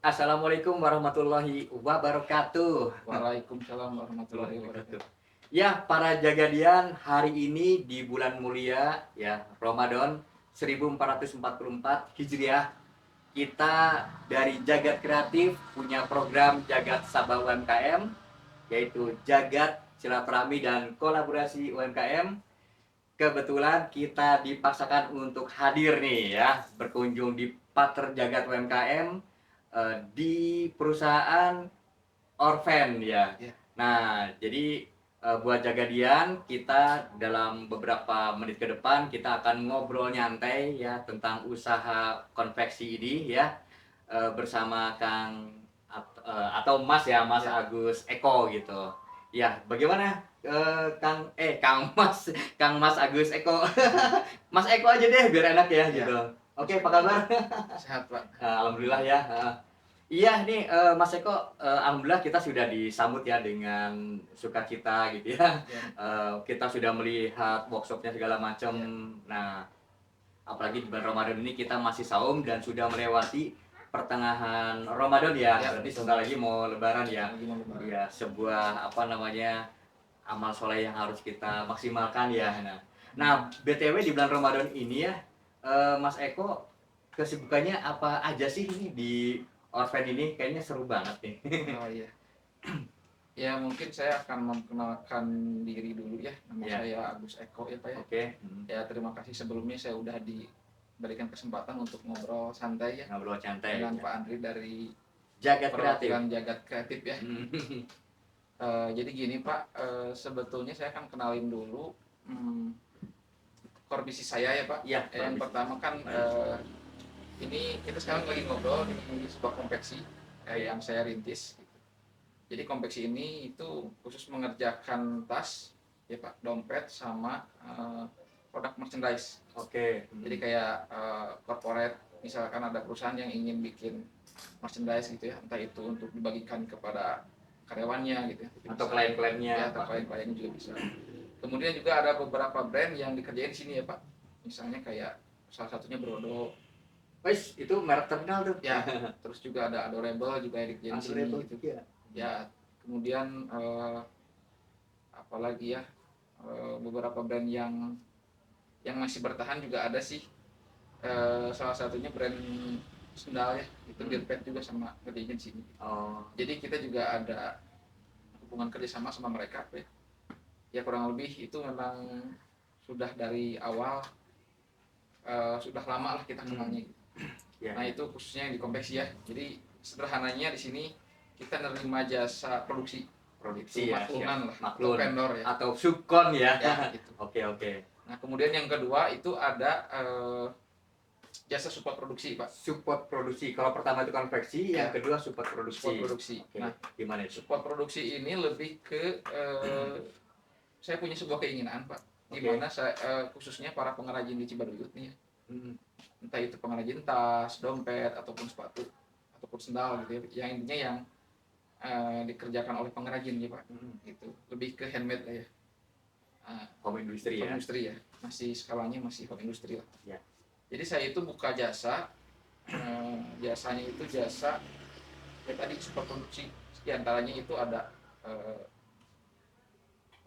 Assalamualaikum warahmatullahi wabarakatuh. Waalaikumsalam warahmatullahi wabarakatuh. Ya, para jagadian, hari ini di bulan mulia ya Ramadan 1444 Hijriah, kita dari Jagat Kreatif punya program Jagat Sabah UMKM, yaitu Jagat Silaturahmi dan Kolaborasi UMKM. Kebetulan kita dipaksakan untuk hadir nih ya, berkunjung di Pater Jagat UMKM di perusahaan Orven ya. Nah, jadi buat Jagadian, kita dalam beberapa menit ke depan kita akan ngobrol nyantai ya tentang usaha konveksi ini ya, bersama atau Mas ya, Mas Agus Eko gitu. Ya, bagaimana Kang Mas Agus Eko. Mas Eko aja deh biar enak ya gitu. Oke, apa kabar? Sehat, Pak. Alhamdulillah ya. Iya nih Mas Eko, alhamdulillah kita sudah disambut ya dengan sukacita gitu ya. Kita sudah melihat workshopnya segala macam. Nah, apalagi di bulan Ramadan ini kita masih saum dan sudah melewati pertengahan Ramadan ya. Berarti sebentar lagi mau Lebaran ya. Ya, sebuah amal soleh yang harus kita maksimalkan ya. Nah, BTW di bulan Ramadan ini ya, Mas Eko kesibukannya apa aja sih ini di Orven ini? Kayaknya seru banget nih. Oh iya. Ya mungkin saya akan memperkenalkan diri dulu ya. Nama saya Agus Eko ya Pak ya. Oke. Ya terima kasih sebelumnya saya udah diberikan kesempatan untuk ngobrol santai ya. Ngobrol santai dengan ya. Pak Andri dari Jagat Kreatif. Jagat Kreatif ya. Jadi gini Pak, sebetulnya saya akan kenalin dulu core bisnis saya ya Pak. Ya, yang pertama kan ini kita sekarang lagi ngobrol di sebuah konveksi yang saya rintis. Jadi konveksi ini itu khusus mengerjakan tas, ya Pak, dompet sama produk merchandise. Oke. Jadi kayak corporate, misalkan ada perusahaan yang ingin bikin merchandise gitu ya, entah itu untuk dibagikan kepada karyawannya gitu ya, atau klien-kliennya. Ya, atau klien-kliennya juga bisa. Kemudian juga ada beberapa brand yang dikerjain di sini ya Pak. Misalnya kayak salah satunya Brodo. Wes, itu merek terkenal tuh. Ya, terus juga ada Adorable juga yang dikerjain di sini gitu. Ya, kemudian apalagi ya, beberapa brand yang masih bertahan juga ada sih. Salah satunya brand sendal ya, itu Dirpet juga sama kerjanya di sini. Jadi kita juga ada hubungan kerjasama sama mereka ya. Ya kurang lebih itu memang sudah dari awal, sudah lama lah kita kenalnya. Nah itu khususnya yang di konveksi ya. Jadi sederhananya di sini kita nerima jasa produksi ya, maklunan lah, maklun, atau vendor ya, atau subkon ya. Gitu. Oke. Nah kemudian yang kedua itu ada jasa support produksi Pak. Support produksi. Kalau pertama itu konveksi, yang kedua support produksi. Support produksi. Okay. Nah, gimana itu? Support produksi ini lebih ke saya punya sebuah keinginan Pak. Gimana saya khususnya para pengrajin di Cibaduyut nih ya. Entah itu pengrajin tas, dompet, ataupun sepatu, ataupun sendal gitu ya, yang intinya yang dikerjakan oleh pengrajin ya Pak, gitu. Lebih ke handmade lah ya, home industry ya, masih skalanya masih home industry lah. Ya. Jadi saya itu buka jasa, jasanya itu jasa ya tadi support produksi, diantaranya itu ada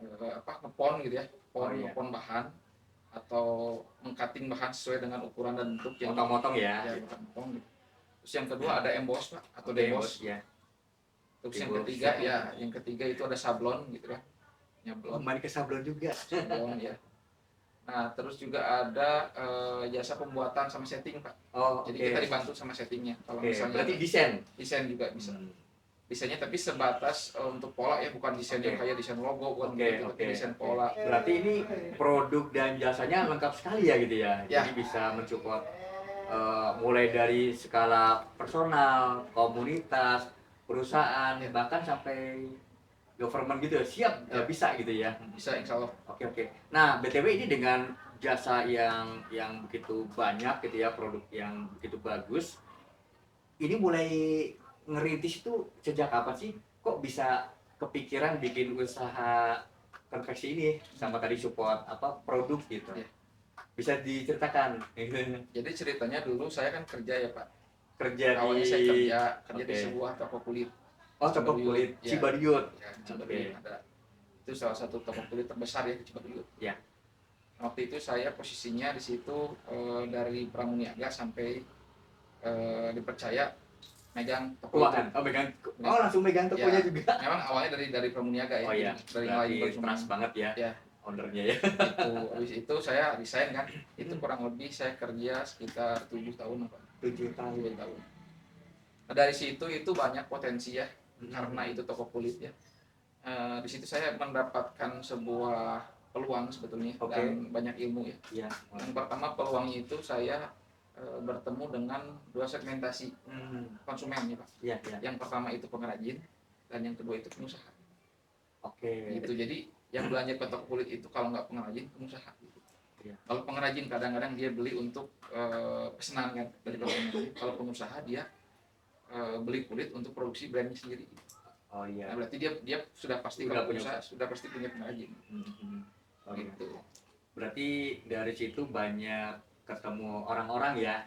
ngepon gitu ya, ngepon bahan, atau mengcutting bahan sesuai dengan ukuran dan bentuk yang motong-motong ya. Motong gitu. Terus yang kedua ada emboss Pak, atau deboss ya. Terus yang ketiga itu ada sablon gitu kan. Nyablon. Kembali ke sablon juga. Sablon ya. Nah, terus juga ada jasa pembuatan sama setting Pak. Jadi kita dibantu sama settingnya. Kalau misalnya berarti desain juga bisa. Desainnya tapi sebatas untuk pola ya, bukan desain yang kayak desain logo, bukan tapi desain pola. Berarti ini produk dan jasanya lengkap sekali ya gitu ya. Jadi bisa mensupport mulai dari skala personal, komunitas, perusahaan, bahkan sampai government gitu ya, siap bisa gitu ya. Bisa, insya Allah. Oke. Nah, BTW ini dengan jasa yang begitu banyak gitu ya, produk yang begitu bagus, ini mulai ngerintis itu sejak kapan sih? Kok bisa kepikiran bikin usaha konveksi ini sama tadi support produk gitu? Ya. Bisa diceritakan? Jadi ceritanya dulu saya kan kerja ya Pak. Awalnya saya kerja di sebuah toko kulit. Oh, toko kulit Cibaduyut. Ya, Cibaduyut ada. Itu salah satu toko kulit terbesar ya di Cibaduyut. Ya. Waktu itu saya posisinya di situ dari pramuniaga sampai dipercaya megang toko itu. Langsung megang tokonya juga. Memang awalnya dari pramuniaga ya. Oh iya. Dari lain trust banget ya. Ya. Ownernya ya. Habis itu saya resign kan. Itu kurang lebih saya kerja sekitar 7 tahun apa? 7 tahun. Nah, dari situ itu banyak potensi ya. Karena itu toko kulit ya. Di situ saya mendapatkan sebuah peluang sebetulnya dan banyak ilmu ya. Yang pertama peluangnya itu saya bertemu dengan 2 segmentasi konsumen ya Pak. Yang pertama itu pengrajin dan yang kedua itu pengusaha. Gitu. Jadi yang belanja ke toko kulit itu kalau nggak pengrajin pengusaha. Gitu. Kalau pengrajin kadang-kadang dia beli untuk pesanan kan dari konsumen. Kalau pengusaha dia beli kulit untuk produksi brandnya sendiri. Oh iya. Nah, berarti dia sudah pasti kalau pengusaha sudah pasti punya pengrajin. Gitu. Berarti dari situ banyak ketemu orang-orang ya.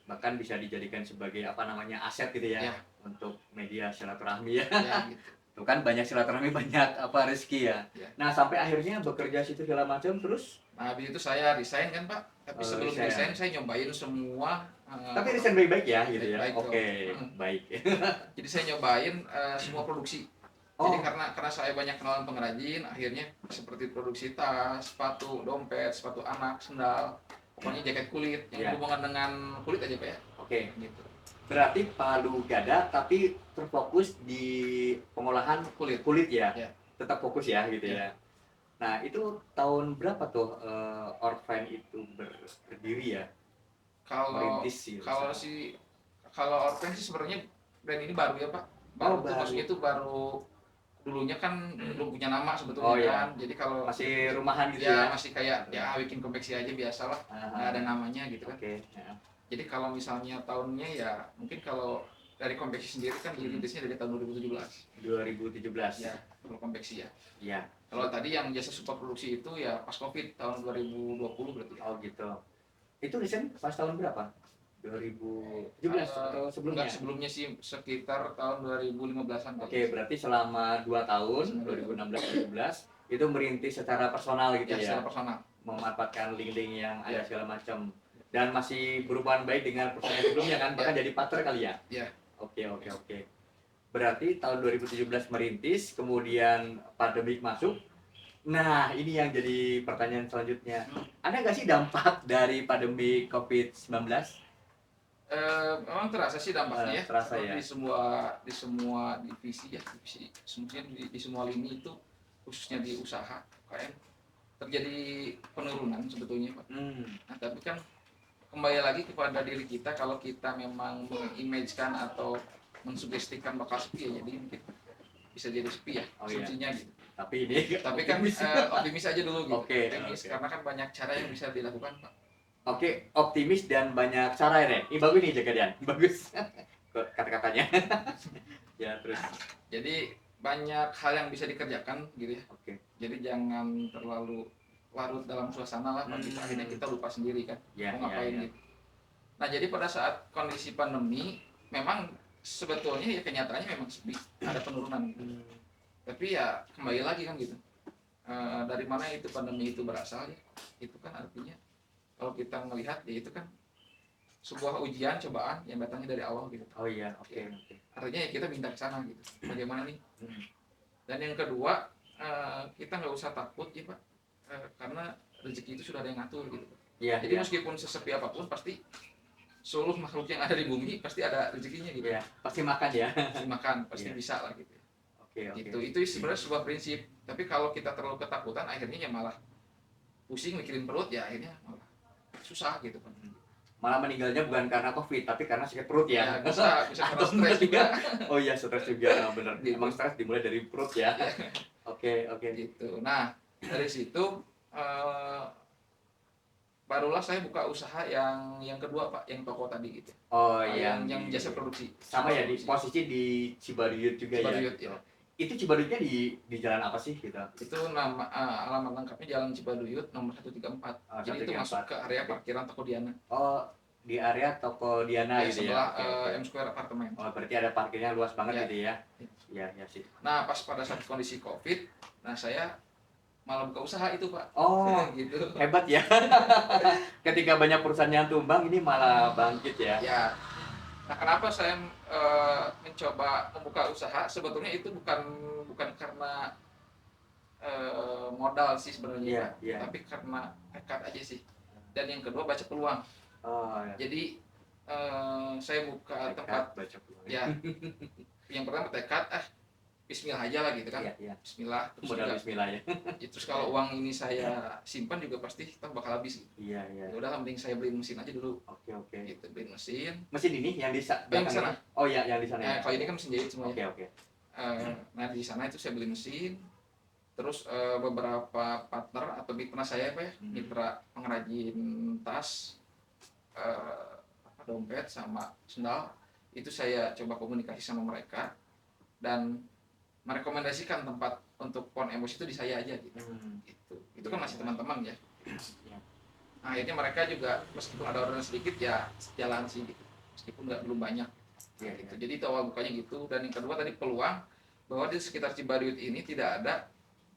Bahkan bisa dijadikan sebagai aset gitu ya. Untuk media silaturahmi ya. Gitu. Tuh kan banyak silaturahmi, banyak rezeki ya. Nah, sampai akhirnya bekerja situ segala macam terus. Nah, habis itu saya resign kan Pak. Tapi sebelum resign saya nyobain semua. Tapi resign baik-baik ya gitu ya. Baik. Jadi saya nyobain semua produksi. Jadi karena saya banyak kenalan pengrajin, akhirnya seperti produksi tas, sepatu, dompet, sepatu anak, sendal, pokoknya jaket kulit yang berhubungan dengan kulit aja Pak ya. Gitu. Berarti Palu Gada tapi terfokus di pengolahan kulit ya. Tetap fokus ya gitu ya. Nah, itu tahun berapa tuh Orphan itu berdiri ya? Kalau Orphan sih sebenarnya brand ini baru ya Pak. Maksudnya itu baru, dulunya kan belum punya nama sebetulnya kan. Jadi kalau masih rumahan gitu ya. Masih kayak bikin konveksi aja biasalah. Nggak ada namanya gitu kan. Jadi kalau misalnya tahunnya ya mungkin kalau dari konveksi sendiri kan dirintisnya dari tahun 2017. 2017. Ya, kalau konveksi ya. Iya. Kalau tadi yang jasa support produksi itu ya pas Covid tahun 2020 berarti. Oh gitu. Itu desain pas tahun berapa? 2017 atau sebelumnya? Enggak, sebelumnya sih sekitar tahun 2015-an. Berarti selama 2 tahun 2016-2017 itu merintis secara personal gitu ya. Secara personal. Memanfaatkan link-link yang ada segala macam. Dan masih berhubungan baik dengan perusahaan sebelumnya kan, bahkan jadi partner kali ya? Iya. Oke. Berarti tahun 2017 merintis, kemudian pandemik masuk. Nah, ini yang jadi pertanyaan selanjutnya. Ada nggak sih dampak dari pandemi COVID-19? Memang terasa sih dampaknya terasa ya. Di semua divisi ya, di semua lini itu, khususnya di usaha UKM terjadi penurunan sebetulnya Pak. Nah, tapi kan kembali lagi kepada diri kita, kalau kita memang mengimagekan atau mensugestikan bakal sepi ya, jadi mungkin bisa jadi sepi ya asumsinya gitu. Tapi kan optimis aja dulu gitu. Optimis karena kan banyak cara yang bisa dilakukan Pak. Optimis dan banyak cara ya. Ini bagus nih Jagadian. Bagus kata-katanya. Ya, terus. Jadi banyak hal yang bisa dikerjakan gitu ya. Jadi jangan terlalu larut dalam suasana lah, akhirnya kita lupa sendiri kan mau ngapain gitu. Nah, jadi pada saat kondisi pandemi memang sebetulnya ya kenyataannya memang sepi, ada penurunan gitu. Tapi ya kembali lagi kan gitu, dari mana itu pandemi itu berasal ya, itu kan artinya kalau kita melihat ya itu kan sebuah ujian cobaan yang datangnya dari Allah gitu. Artinya ya kita minta ke sana gitu, bagaimana nih. Dan yang kedua, kita nggak usah takut ya Pak, karena rezeki itu sudah ada yang ngatur gitu. Jadi meskipun sesepi apapun pasti seluruh makhluk yang ada di bumi pasti ada rezekinya gitu. Pasti makan ya. Pasti makan, pasti bisa lah gitu. Itu sebenarnya sebuah prinsip. Tapi kalau kita terlalu ketakutan akhirnya ya malah pusing mikirin perut, ya akhirnya malah susah gitu kan. malah meninggalnya bukan karena COVID tapi karena sakit perut ya. Ya bisa karena stres juga. Oh iya, stres juga, bener. Gitu. Emang stres dimulai dari perut ya. Oke. Gitu. Nah dari situ barulah saya buka usaha yang kedua Pak, yang toko tadi gitu. Oh yang jasa produksi. Sama ya, di posisi di Cibaduyut juga Cibaduyut, ya. ya. Itu Cibaduyutnya di jalan apa sih gitu? Itu nama alamat lengkapnya Jalan Cibaduyut nomor 134. Jadi itu 134. masuk ke area parkiran Toko Diana. Oh, di area Toko Diana Ya, gitu sebelah ya. Oke. M Square Apartemen. Oh, berarti ada parkirnya luas banget Ya. gitu ya. Ya sih. Nah, pas pada saat kondisi Covid, nah saya malah buka usaha itu Pak. Oh, gitu. hebat ya. Ketika banyak perusahaan yang tumbang, ini malah bangkit ya. Ya. Nah, kenapa saya mencoba membuka usaha? Sebetulnya itu bukan karena modal sih sebenarnya, Iya. tapi karena tekad aja sih. Dan yang kedua baca peluang. Oh, ya. Jadi saya buka tempat baca peluang. ya. Yang pertama tekad, Bismillah aja lah gitu kan. Iya. Bismillah. Terus Modal juga, bismillah ya. terus kalau uang ini saya simpan juga pasti kita bakal habis. Iya. Ya udah, mending saya beliin mesin aja dulu. Oke. Gitu, beliin mesin. Mesin ini yang di Yang di sana. Oh iya, yang di sana. Nah, kalau ini kan mesin jahit semuanya. Oke. Nah di sana itu saya beli mesin. Terus beberapa partner atau mitra saya mitra pengrajin tas, dompet sama sendal, itu saya coba komunikasi sama mereka dan merekomendasikan tempat untuk pon emosi itu di saya aja gitu. Itu kan masih teman-teman ya. Nah, akhirnya mereka juga meskipun ada orderan sedikit ya jalan sih gitu. Meskipun belum banyak. Gitu. Jadi itu awal bukanya gitu. Dan yang kedua tadi peluang bahwa di sekitar Cibaduyut ini tidak ada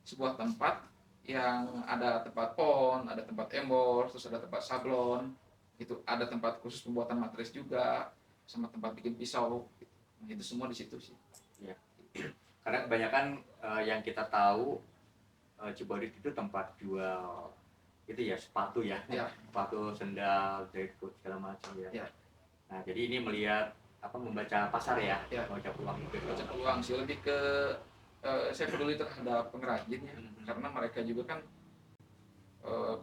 sebuah tempat yang ada tempat pon, ada tempat embor, terus ada tempat sablon, itu ada tempat khusus pembuatan matris juga, sama tempat bikin pisau. Nah, itu semua di situ sih. Ya. Karena kebanyakan yang kita tahu Cibaduyut itu tempat jual itu ya sepatu ya. Sepatu, sendal, jaket, segala macam ya. Nah, jadi ini melihat membaca pasar ya. Membaca peluang itu. Membaca peluang sih, lebih ke saya peduli terhadap pengrajinnya, karena mereka juga kan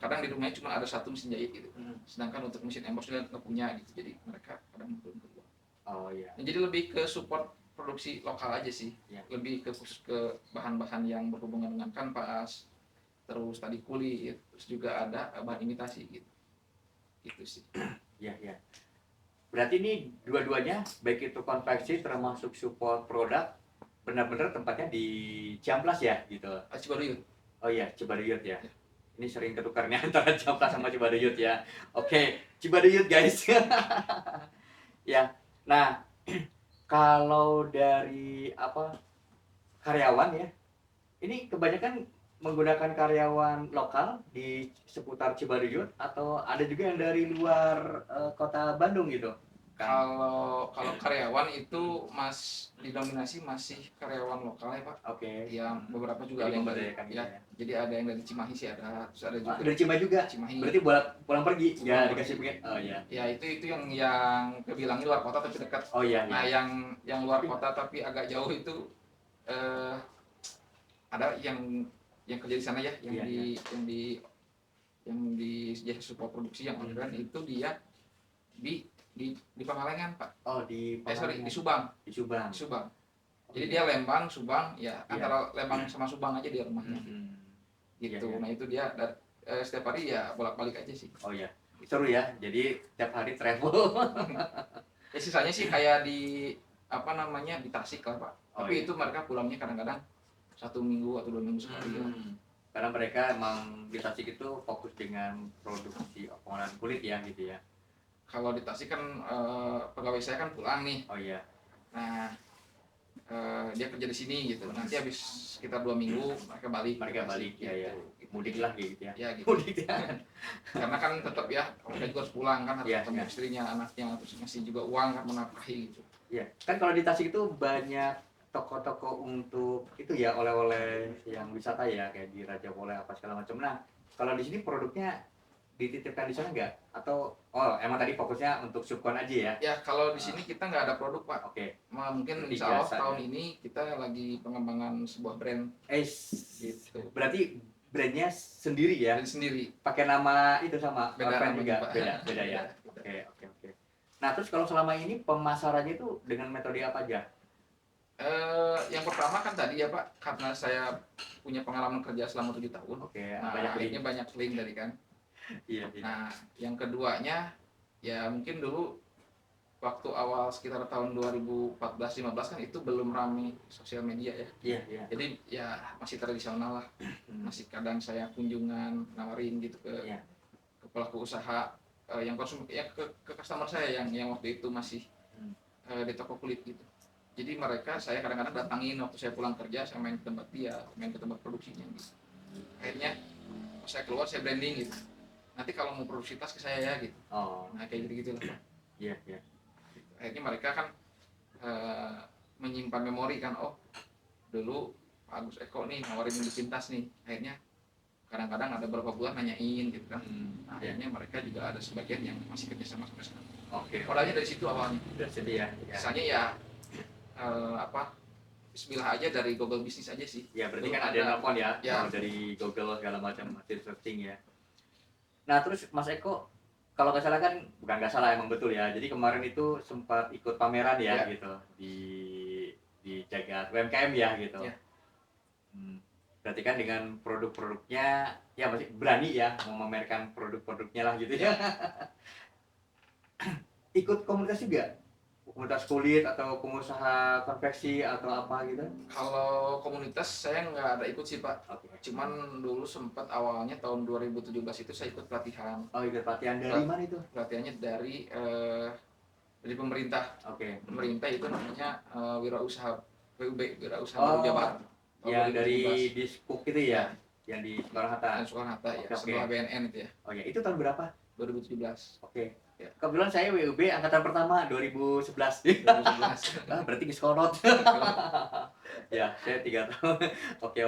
kadang di rumahnya cuma ada satu mesin jahit gitu, sedangkan untuk mesin embos dia nggak punya gitu, jadi mereka kadang belum keluar. Oh iya. Jadi lebih ke support produksi lokal aja sih, lebih ke khusus ke bahan-bahan yang berhubungan dengan kanvas, terus tadi kulit, terus juga ada bahan imitasi gitu sih. Iya. Berarti ini dua-duanya baik itu konveksi termasuk support produk benar-benar tempatnya di Ciamplas ya gitu. Cibaduyut. Oh iya, Cibaduyut ya. Ini sering ketukarnya antara Ciamplas sama Cibaduyut ya. Oke, Cibaduyut guys. Ya. Nah, kalau dari karyawan ya. Ini kebanyakan menggunakan karyawan lokal di seputar Cibaduyut atau ada juga yang dari luar kota Bandung gitu? Kalau karyawan itu didominasi masih karyawan lokal ya Pak. Oke. Ya beberapa juga ada yang dari jadi ada yang dari Cimahi sih ada, terus ada juga dari Cimahi juga. Berarti pulang pergi nggak dikasih pengen. Oh iya. Ya itu yang kebilangnya luar kota tapi dekat. Oh iya. Nah yang luar kota tapi agak jauh itu ada yang kerja di sana ya, yang di jasa support produksi yang orderan itu dia di Pangalengan Pak. Oh di di Subang. Di Subang. Jadi dia Lembang, Subang, ya antara Lembang sama Subang aja dia rumahnya. Gitu. Nah itu dia setiap hari ya bolak-balik aja sih. Oh iya. Seru ya. Jadi setiap hari travel. Ya sisanya sih kayak di di Tasik lah Pak. Tapi itu mereka pulangnya kadang-kadang 1 minggu atau 2 minggu sekali. Karena mereka emang di Tasik itu fokus dengan produksi pengolahan kulit ya gitu ya. Kalau di Tasik kan pegawai saya kan pulang nih. Oh iya. Nah dia kerja di sini gitu. Nanti habis sekitar 2 minggu mereka balik. Ya. Mudik lah gitu ya. Ya gitu. Mudik ya. Karena kan tetap ya mereka juga harus pulang kan, harus ketemu istrinya, anaknya, terus masih juga uang kan menafkahi gitu. Iya. Kan kalau di Tasik itu banyak toko-toko untuk itu ya oleh-oleh yang wisata ya kayak di Raja Wole apa segala macam. Nah, kalau di sini produknya dititipkan di sana nggak? Atau emang tadi fokusnya untuk subkon aja ya? Ya kalau di sini kita nggak ada produk Pak. Oke. Mungkin insya Allah tahun ini kita lagi pengembangan sebuah brand. Gitu. Berarti brandnya sendiri ya? Brand sendiri. Pakai nama itu sama? Beda juga? Pak. Beda ya? Oke. Nah, terus kalau selama ini pemasarannya itu dengan metode apa aja? Yang pertama kan tadi ya Pak, karena saya punya pengalaman kerja selama 7 tahun. Oke, Nah, banyak link. akhirnya banyak link tadi kan. Iya, iya. Nah, yang keduanya ya mungkin dulu waktu awal sekitar tahun 2014-15 kan itu belum ramai sosial media ya. Iya, iya. Jadi ya masih tradisional lah. Masih kadang saya kunjungan nawarin gitu Iya. ke pelaku usaha yang konsum ya ke customer saya yang waktu itu masih di toko kulit gitu. Jadi mereka saya kadang-kadang datangin waktu saya pulang kerja, saya main ke tempat dia, main ke tempat produksinya gitu. Akhirnya pas saya keluar saya branding gitu. Nanti kalau mau produksi tas ke saya ya gitu. Oh, Nah kayak gitu-gitu lah. iya, iya. Akhirnya mereka kan menyimpan memori kan, oh dulu Pak Agus Eko nih nawarin bikin tas nih. Akhirnya kadang-kadang ada beberapa bulan nanyain gitu kan. Nah, akhirnya mereka juga ada sebagian yang masih kerja sama sampai sekarang. Oke. Modalnya dari situ awalnya. Dari situ ya. Misalnya ya bismillah aja dari Google Bisnis aja sih. Ya, berarti kan ada telepon ya, ya. dari Google segala macam hasil searching ya. Nah, terus Mas Eko, kalau nggak salah kan, bukan nggak salah emang betul ya. Jadi kemarin itu sempat ikut pameran ya, gitu di Jagat UMKM ya gitu. Ya. Berarti kan dengan produk-produknya ya masih berani ya memamerkan produk-produknya lah gitu ya. Ikut komunitas juga? Komunitas kulit atau pengusaha konveksi atau apa gitu? Kalau komunitas saya nggak ada ikut sih Pak. Okay. Cuman dulu sempat awalnya tahun 2017 itu saya ikut pelatihan. Oh, ikut pelatihan dari mana itu? Pelatihannya dari pemerintah. Oke. Pemerintah itu namanya wirausaha WUB, wirausaha baru Jabar. Yang dari Dispuk itu ya? Yang di Soekarno-Hatta. Soekarno-Hatta ya, setelah BNN itu ya. Oh ya, itu tahun berapa? 2017. Oke. Ya. Kebetulan saya WUB angkatan pertama 2011. Berarti diskonot. Ya, saya 3 tahun. Oke.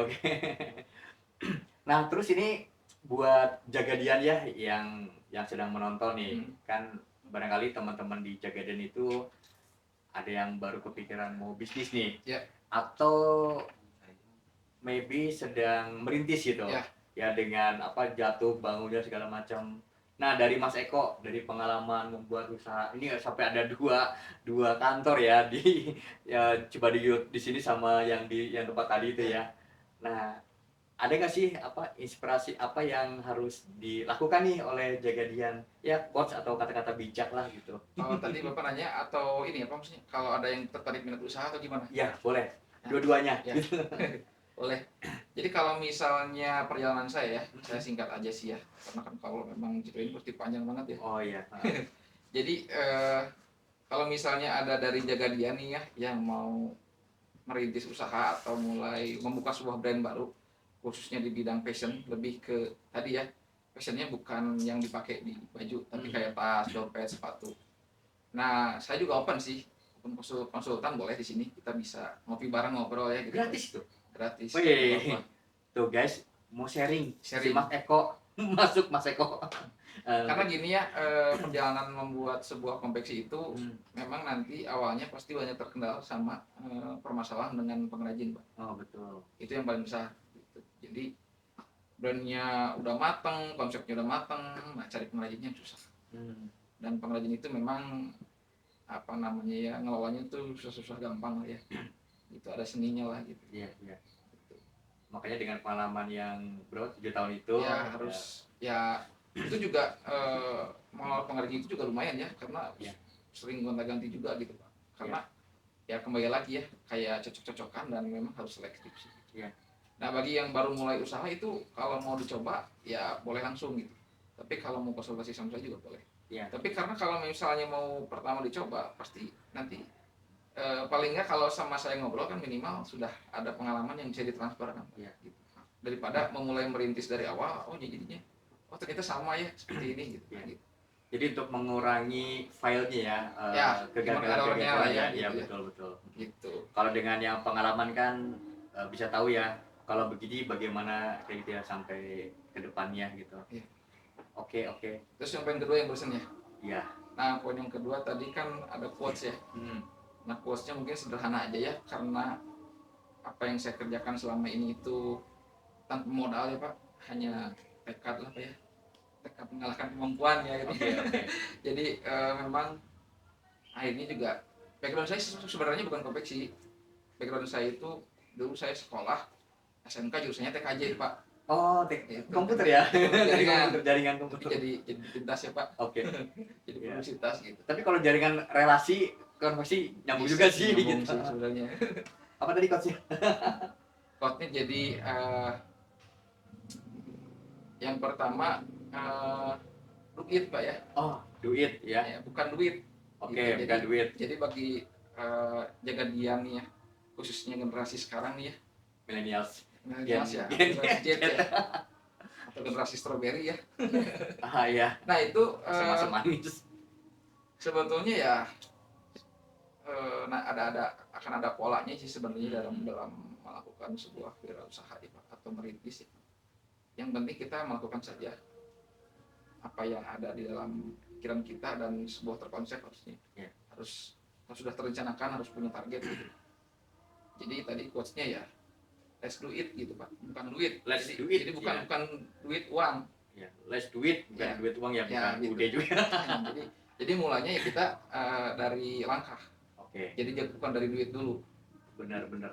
Nah, terus ini buat Jagadian ya yang sedang menonton nih. Kan barangkali teman-teman di Jagadian itu ada yang baru kepikiran mau bisnis nih. Ya. Atau maybe sedang merintis gitu. Ya dengan jatuh bangunnya segala macam. Nah, dari Mas Eko, dari pengalaman membuat usaha ini sampai ada dua kantor ya coba di sini sama yang tempat tadi itu ya. Nah, ada nggak sih inspirasi apa yang harus dilakukan nih oleh Jagadian ya, quotes atau kata-kata bijak lah gitu? Oh, tadi Bapak nanya atau ini apa maksudnya? Kalau ada yang tertarik minat usaha atau gimana? Ya, boleh. Dua-duanya. Ya. Boleh. Jadi kalau misalnya perjalanan saya singkat aja sih ya, karena kan kalau memang ceritain pasti panjang banget ya. Oh iya. Jadi kalau misalnya ada dari Jagadian nih ya yang mau merintis usaha atau mulai membuka sebuah brand baru, khususnya di bidang fashion, lebih ke tadi ya, fashionnya bukan yang dipakai di baju, tapi kayak tas, dompet, sepatu. Nah, saya juga open sih, open konsultan boleh di sini, kita bisa ngopi bareng ngobrol ya. Gitu. Gratis tuh. Gratis. Wih, tuh guys, mau sharing. Si Mas Eko masuk Mas Eko. Karena gini ya, perjalanan membuat sebuah konveksi itu memang nanti awalnya pasti banyak terkendala sama permasalahan dengan pengrajin, Pak. Oh betul. Itu yang paling besar. Gitu. Jadi brandnya udah mateng, konsepnya udah mateng, nah cari pengrajinnya susah. Dan pengrajin itu memang ngelolanya itu susah-susah gampang lah ya. Itu ada seninya lah gitu. Iya. Gitu. Makanya dengan pengalaman yang 7 tahun itu ya harus ya itu juga mengelola pengrajin itu juga lumayan ya, karena sering gonta-ganti juga gitu Pak. Karena ya kembali lagi ya kayak cocok-cocokan dan memang harus selektif sih. Nah, bagi yang baru mulai usaha itu kalau mau dicoba ya boleh langsung gitu. Tapi kalau mau konsultasi sama saya juga boleh. Tapi karena kalau misalnya mau pertama dicoba pasti nanti paling nggak kalau sama saya ngobrol kan minimal sudah ada pengalaman yang bisa ditransferkan gitu. Daripada memulai merintis dari awal, jadinya ternyata sama ya seperti ini gitu. Gitu. Jadi untuk mengurangi filenya kegagalan ya betul gitu. Kalau dengan yang pengalaman kan bisa tahu ya kalau begini bagaimana kayak gitu ya sampai ke depannya gitu. Oke. Terus yang poin kedua yang barusan ya. Iya. Nah, poin yang kedua tadi kan ada quotes ya. Nah, quotesnya mungkin sederhana aja ya, karena apa yang saya kerjakan selama ini itu tanpa modal ya Pak, hanya tekad lah Pak ya, tekad mengalahkan kemampuan ya gitu. Okay. Jadi memang akhirnya juga background saya sebenarnya bukan konveksi. Background saya itu dulu saya sekolah SMK jurusannya TKJ Pak. Oh, Itu. komputer ya. Jaringan. Komputer, jaringan komputer. Jadi pintas ya Pak. Oke. Jadi Iya. publisitas gitu. Tapi kalau jaringan relasi konveksi nyambung juga sih Nyambung gitu. sih sebenarnya. Apa tadi coachnya? Coachnya jadi yang pertama duit Pak ya. Oh, duit ya. Ya, bukan duit. Oke, Gitu. bukan duit. Jadi bagi Jagadian nih ya, khususnya generasi sekarang nih ya, Millennials. milenials ya, Gen- generasi Z ya, atau generasi strawberry ya. Ah ya, Nah itu sama manis. sebetulnya ya, nah akan ada polanya sih sebenarnya dalam melakukan sebuah wirausaha ya, Pak, atau merintis ya. Yang penting kita melakukan saja apa yang ada di dalam pikiran kita dan sebuah terkonsep harusnya. Ya. Harus sudah terencanakan, harus punya target gitu. Jadi tadi quotes-nya ya let's do it gitu Pak, bukan duit. Let's jadi, do it, jadi bukan ya. bukan duit uang. Ya, let's do it, bukan Ya. duit uang ya, bukan Ya, gitu. ude juga. jadi mulanya ya kita dari langkah. Oke, Jadi bukan dari duit dulu. benar-benar.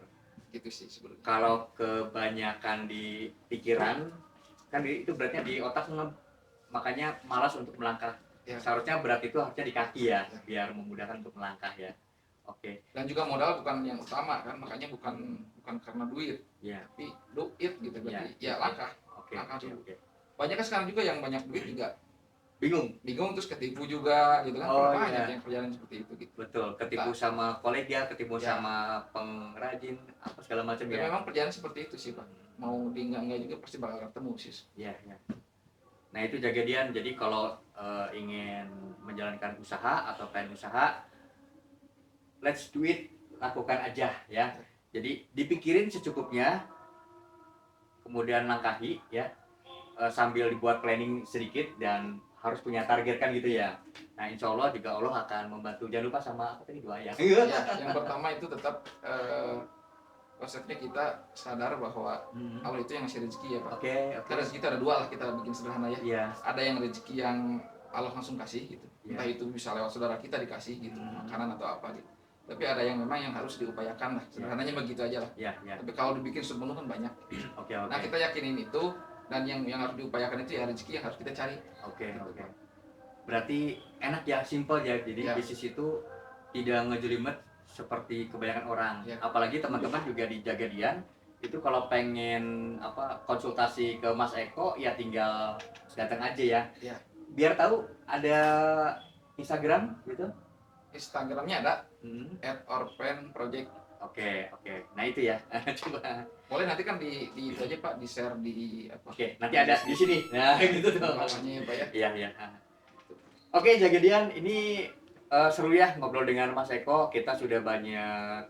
Gitu sih sebenarnya. Kalau kebanyakan di pikiran, kan itu beratnya di otak, makanya malas untuk melangkah. Ya. Seharusnya berat itu harusnya di kaki ya, biar memudahkan untuk melangkah ya. Oke, Dan juga modal bukan yang utama kan, makanya bukan karena duit, ya, tapi do it gitu berarti ya langkah. oke, Langkah oke, dulu. oke. Banyak kan sekarang juga yang banyak duit juga Bingung, terus ketipu juga gitu kan. Oh, Banyak iya. yang kerjaan seperti itu gitu. betul. Ketipu sama kolega, ketipu Ya. sama pengrajin, apa segala macam Dan ya. memang kerjaan seperti itu sih Pak. Mau di enggak juga pasti bakal ketemu sih. Ya, ya. Nah itu Jagadian. Jadi kalau ingin menjalankan usaha atau plan usaha, let's do it, lakukan aja ya. Jadi dipikirin secukupnya, kemudian langkahi ya, sambil dibuat planning sedikit dan harus punya target kan gitu ya. Nah insya Allah juga Allah akan membantu. Jangan lupa sama apa tadi, doa ya. Ya, yang pertama itu tetap konsepnya kita sadar bahwa Allah itu yang ngasih rezeki ya Pak. Oke, oke. Karena rezeki itu ada dua lah, kita bikin sederhana ya. Iya, Ada yang rezeki yang Allah langsung kasih gitu. Iya. Entah itu bisa lewat saudara kita dikasih gitu, makanan atau apa gitu. Tapi ada yang memang yang harus diupayakan lah. Sederhananya begitu aja lah. iya, iya. Tapi kalau dibikin sepenuh kan banyak. Oke, Nah, oke. kita yakinin itu, dan yang harus diupayakan itu ya rezeki yang harus kita cari. Oke, oke. Berarti enak ya, simple ya. Jadi Ya. bisnis itu tidak ngejelimet seperti kebanyakan orang. Ya. Apalagi teman-teman juga di Jagadian itu kalau pengen konsultasi ke Mas Eko ya tinggal datang aja ya. Ya. Biar tahu ada Instagram gitu. Instagramnya ada Hmm. @orpenproject. Oke, oke. Nah itu ya. Coba. Boleh nanti kan di itu aja Pak, di share di apa? Oke, nanti ada di sini. Nah, gitu tuh. Namanya ya Pak ya. Iya, iya. Oke, Jagadian, ini seru ya ngobrol dengan Mas Eko. Kita sudah banyak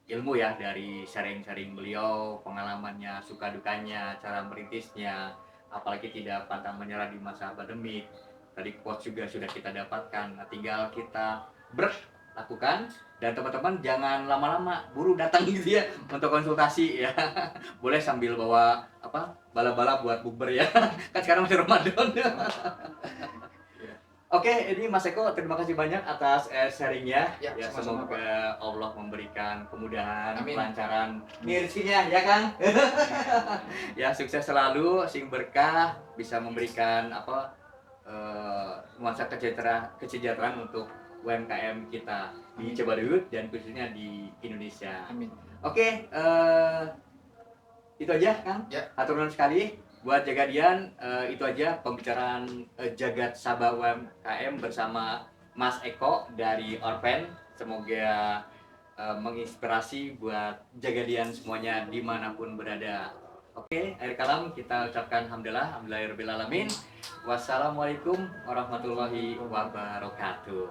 ilmu ya dari sharing-sharing beliau, pengalamannya, suka dukanya, cara merintisnya, apalagi tidak pantang menyerah di masa pandemik. Tadi quotes juga sudah kita dapatkan. Nah, tinggal kita lakukan, dan teman-teman jangan lama-lama, buru datang gitu ya untuk konsultasi ya. Boleh sambil bawa bala-bala buat bukber ya. Kan sekarang masih Ramadan. Oke, ini Mas Eko, terima kasih banyak atas sharingnya. Ya, Ya, sama-sama, semoga Allah memberikan kemudahan, Amin. kelancaran, rezekinya ya Kang. Ya, sukses selalu, sing berkah, bisa memberikan nuansa kesejahteraan untuk UMKM kita di Cibaduyut dan khususnya di Indonesia. Amin. Oke, itu aja Kang. Ya. Hatur nuhun sekali buat Jagadian. Itu aja pembicaraan Jagat Sabah UMKM bersama Mas Eko dari Orpen. Semoga menginspirasi buat Jagadian semuanya dimanapun berada. Oke, akhir kalam kita ucapkan alhamdulillahirabbil alamin. Wassalamualaikum warahmatullahi wabarakatuh.